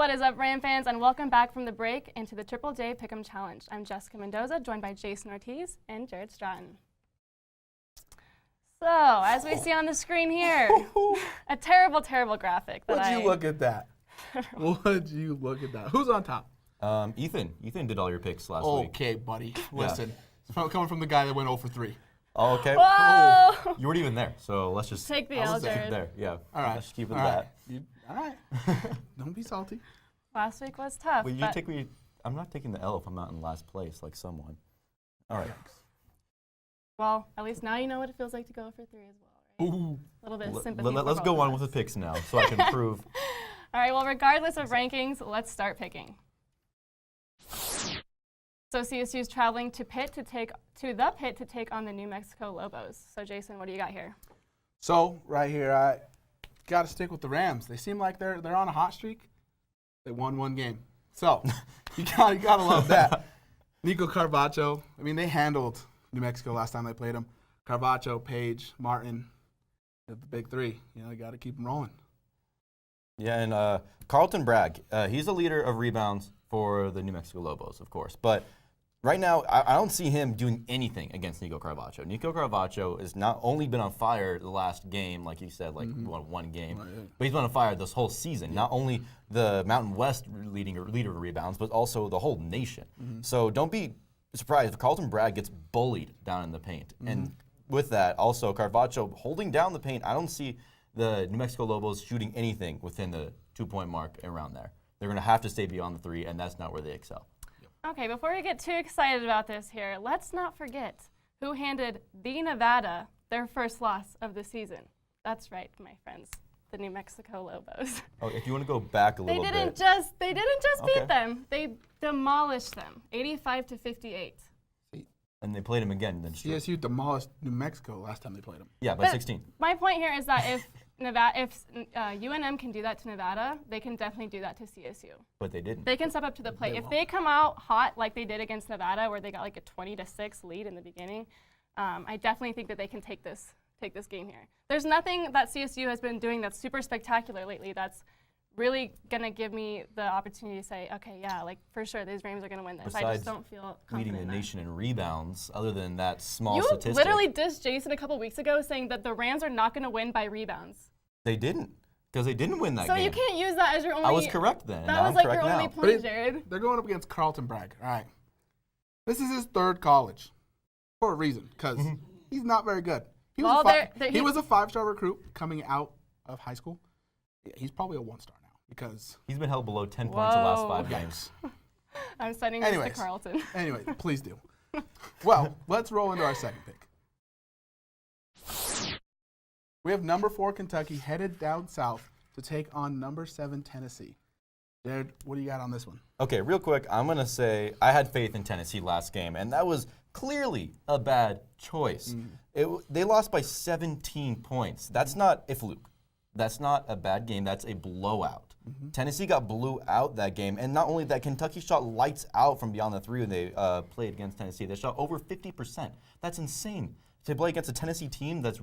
What is up, Ram fans, and welcome back from the break into the Triple J Pick'em Challenge. I'm Jessica Mendoza, joined by Jayson Ortiz and Jared Stratton. So, as we see on the screen here, a terrible, terrible graphic. Would you look at that? Would you look at that? Who's on top? Ethan. Ethan did all your picks last week. Okay, buddy. Listen, coming from the guy that went 0 for 3. Oh, okay. Whoa! You weren't even there, so let's just Take the L, Jared. there. Yeah. All right. Let's keep it all that. Right. All right. Don't be salty. Last week was tough. Well, you take me. I'm not taking the L if I'm not in last place like someone. All right. Well, at least now you know what it feels like to go for 3 as well, right? Ooh. A little bit of sympathy. Let's go on with the picks now, so I can prove. All right. Well, regardless of rankings, let's start picking. So CSU's traveling to the Pit to take on the New Mexico Lobos. So Jayson, what do you got here? So right here, I got to stick with the Rams. They seem like they're on a hot streak. They won 1 game, so you gotta love that. Nico Carvacho. I mean, they handled New Mexico last time they played them. Carvacho, Page, Martin, the big 3. You know, you got to keep them rolling. Yeah, and Carlton Bragg. He's the leader of rebounds for the New Mexico Lobos, of course, but. Right now, I don't see him doing anything against Nico Carvacho. Nico Carvacho has not only been on fire the last game, like you said, like one game, but he's been on fire this whole season. Not only the Mountain West leader of rebounds, but also the whole nation. So don't be surprised if Carlton Bragg gets bullied down in the paint. And with that, also Carvacho holding down the paint. I don't see the New Mexico Lobos shooting anything within the 2-point mark around there. They're going to have to stay beyond the 3, and that's not where they excel. Okay, before we get too excited about this here, let's not forget who handed the Nevada their first loss of the season. That's right, my friends, the New Mexico Lobos. Oh, if you want to go back a little bit. They didn't just beat them. They demolished them, 85-58. And they played them again. Then CSU demolished New Mexico last time they played them. Yeah, by 16. My point here is that if UNM can do that to Nevada, they can definitely do that to CSU. But they didn't. They can step up to the plate. If they come out hot like they did against Nevada, where they got like a 20-6 lead in the beginning, I definitely think that they can take this game here. There's nothing that CSU has been doing that's super spectacular lately that's really going to give me the opportunity to say, okay, yeah, like for sure, these Rams are going to win this. Besides I just don't feel confident leading the nation in rebounds, other than that small you statistic. You literally dissed Jayson a couple weeks ago saying that the Rams are not going to win by rebounds. They didn't, because they didn't win that game. So you can't use that as your only... I was correct then. That was like your only point, Jared. They're going up against Carlton Bragg. All right. This is his 3rd college for a reason, because he's not very good. He was a 5-star recruit coming out of high school. Yeah, he's probably a 1-star now because... He's been held below 10 points the last 5 games. I'm sending this to Carlton. Anyway, please do. Well, let's roll into our second pick. We have number 4 Kentucky headed down south to take on number 7 Tennessee. Jared, what do you got on this one? Okay, real quick, I'm going to say I had faith in Tennessee last game, and that was clearly a bad choice. They lost by 17 points. That's not a fluke. That's not a bad game. That's a blowout. Tennessee got blew out that game, and not only that, Kentucky shot lights out from beyond the 3 when they played against Tennessee. They shot over 50%. That's insane. To play against a Tennessee team that's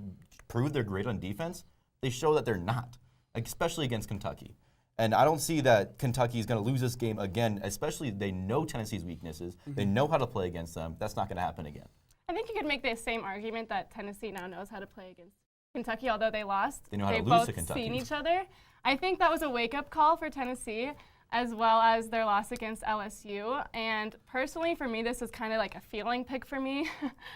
proved they're great on defense, they show that they're not, especially against Kentucky. And I don't see that Kentucky is going to lose this game again, especially they know Tennessee's weaknesses. They know how to play against them. That's not going to happen again. I think you could make the same argument that Tennessee now knows how to play against Kentucky, although they lost. They know how to lose to Kentucky. They've both seen each other. I think that was a wake-up call for Tennessee, as well as their loss against LSU. And personally, for me, this is kind of like a feeling pick for me.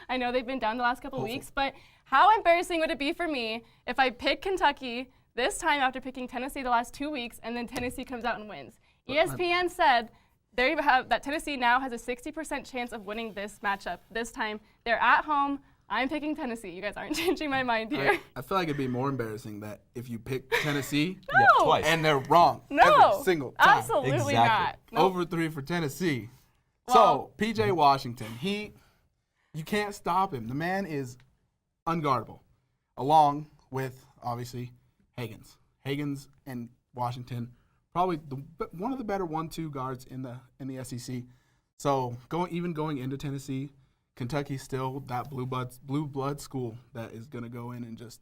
I know they've been down the last couple weeks, but how embarrassing would it be for me if I pick Kentucky this time after picking Tennessee the last 2 weeks, and then Tennessee comes out and wins? ESPN said that Tennessee now has a 60% chance of winning this matchup. This time, they're at home. I'm picking Tennessee. You guys aren't changing my mind here. I feel like it'd be more embarrassing that if you pick Tennessee twice and they're wrong every single time. Absolutely not. Nope. Over 3 for Tennessee. Well, so PJ Washington, you can't stop him. The man is unguardable, along with obviously Higgins. Higgins and Washington, probably one of the better 1-2 guards in the SEC. So going into Tennessee, Kentucky's still that blue blood school that is going to go in and just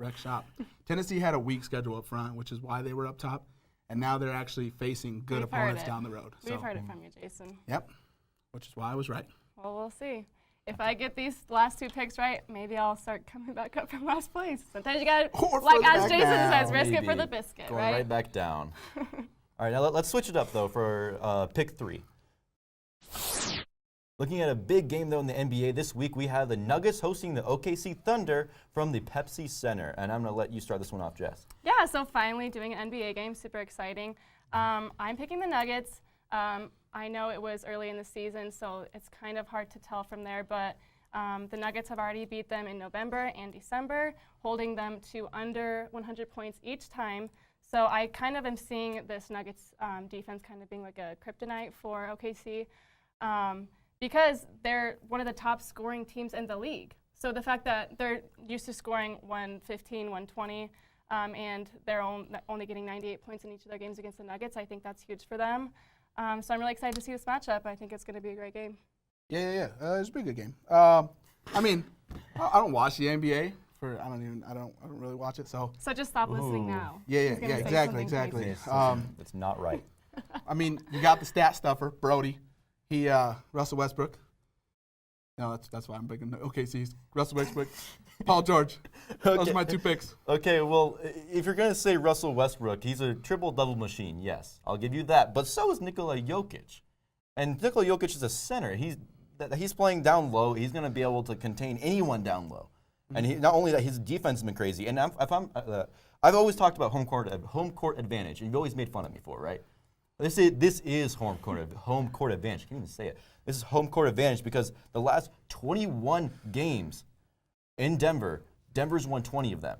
wreck shop. Tennessee had a weak schedule up front, which is why they were up top. and now they're actually facing good We've heard opponents it. down the road. We've So, heard it from you, Jason. Yep, which is why I was right. Well, we'll see. If I get these last 2 picks right, maybe I'll start coming back up from last place. Sometimes you gotta, Or like further as back Jason down. says, risk it for Maybe. the biscuit, Going right? right back down. All right, now let's switch it up, though, for pick 3. Looking at a big game, though, in the NBA this week, we have the Nuggets hosting the OKC Thunder from the Pepsi Center. And I'm going to let you start this one off, Jess. Yeah, so finally doing an NBA game, super exciting. I'm picking the Nuggets. I know it was early in the season, so it's kind of hard to tell from there, but the Nuggets have already beat them in November and December, holding them to under 100 points each time. So I kind of am seeing this Nuggets defense kind of being like a kryptonite for OKC because they're one of the top scoring teams in the league. So the fact that they're used to scoring 115, 120, and they're only getting 98 points in each of their games against the Nuggets, I think that's huge for them. So I'm really excited to see this matchup. I think it's going to be a great game. Yeah. It's a pretty good game. I mean, I don't watch the NBA. I don't really watch it. So So just stop listening now. yeah, He's gonna say exactly. something crazy. It's not right. I mean, you got the stat stuffer, Brody. He Russell Westbrook. No, that's why I'm picking OKC. Russell Westbrook, Paul George. Those are my 2 picks. Okay, well, if you're going to say Russell Westbrook, he's a triple-double machine, yes. I'll give you that. But so is Nikola Jokic. And Nikola Jokic is a center. He's playing down low. He's going to be able to contain anyone down low. And not only that, his defense has been crazy. And I've always talked about home court advantage. And you've always made fun of me for it, right? This is home court advantage. I can't even say it. This is home court advantage because the last 21 games in Denver, Denver's won 20 of them.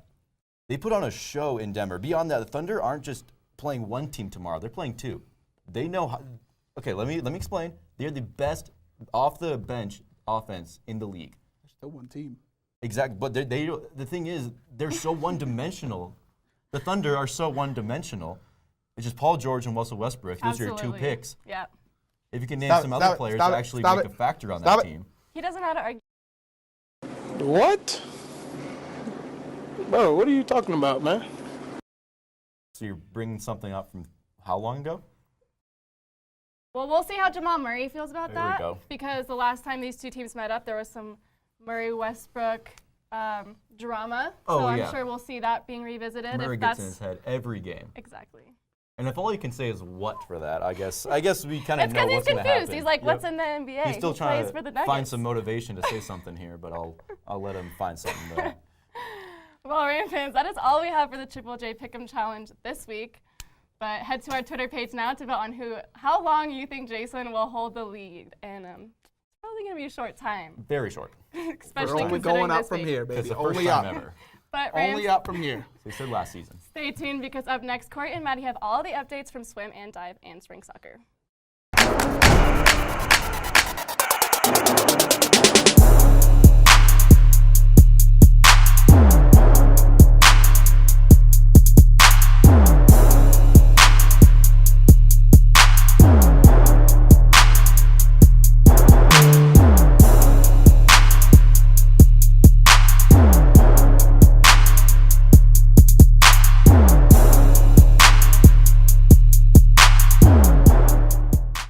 They put on a show in Denver. Beyond that, the Thunder aren't just playing one team tomorrow. They're playing 2. They know how. Okay, let me explain. They're the best off the bench offense in the league. There's still one team. Exactly, but the thing is, they're so one-dimensional. The Thunder are so one-dimensional. It's just Paul George and Russell Westbrook. Those are your 2 picks. Yeah. If you can name some other players that actually make a factor on that team. He doesn't know how to argue. What? Bro, what are you talking about, man? So you're bringing something up from how long ago? Well, we'll see how Jamal Murray feels about There we that. go. Because the last time these 2 teams met up, there was some Murray-Westbrook drama. Oh, so I'm yeah. sure we'll see that being revisited. Murray if gets that's in his head every game. Exactly. And if all you can say is what for that, I guess we kind of It's know because he's what's going to happen. confused. He's like, what's in the NBA? He's still He trying plays for the to Nuggets. find some motivation to say something here, but I'll let him find something though. Well, Ram fans, that is all we have for the Triple J Pick'em Challenge this week. But head to our Twitter page now to vote on how long you think Jason will hold the lead. And it's probably going to be a short time, Very short. especially We're only considering going up this from week. here, It's baby. the first Only time up. ever. But Rams, Only up from here. They said last season. stay tuned because up next, Corey and Maddie have all the updates from swim and dive and spring soccer.